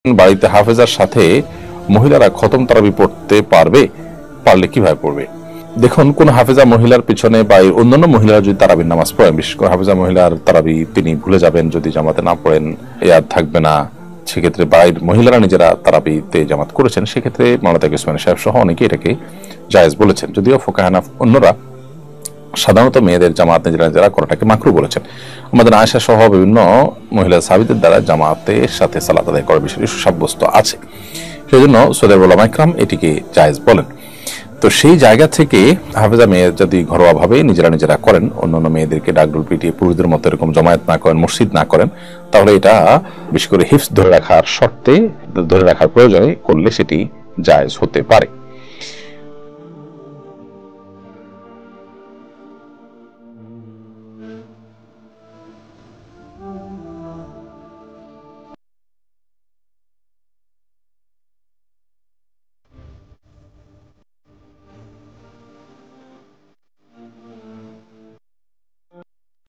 বাড়িতে হাফেজার সাথে মহিলারা খতম তারাবি পড়তে পারলে কিভাবে পড়বে? দেখুন, কোন হাফেজা মহিলার পিছনে বা অন্যান্য মহিলারা যদি তারাবির নামাজ পড়েন, বিশেষ করে হাফেজা মহিলার তারাবি তিনি ভুলে যাবেন যদি জামাতে না পড়েন, ইয়াদ থাকবে না, সেক্ষেত্রে বাড়ির মহিলারা নিজেরা তারাবিতে জামাত করেছেন, সেক্ষেত্রে মাওলানা তাকি উসমানী সাহেব সহ অনেকে এটাকে জায়েজ বলেছেন, যদিও ফুকাহানা অন্যরা সাধারণত মেয়েদের জামাত নিজেরা করাটাকে মাকরু বলেছেন। আমাদের আয়েশা সহ বিভিন্ন মহিলা সাহাবীদের দ্বারা জামাতের সাথে সালাত আদায় করার বিষয়টি সুসাব্যস্ত আছে, সেজন্য সৌদি উলামা ইকরাম এটিকে জায়েজ বলেন। তো সেই জায়গা থেকে হাফেজা মেয়ে যদি ঘরোয়াভাবে নিজেরা করেন, অন্যান্য মেয়েদেরকে ডাকডোল পিটিয়ে পুরুষদের মতো এরকম জমায়েত না করেন, মসজিদ না করেন, তাহলে এটা বিশেষ করে হিফজ ধরে রাখার শর্তে, ধরে রাখার প্রয়োজনে করলে সেটি জায়েজ হতে পারে।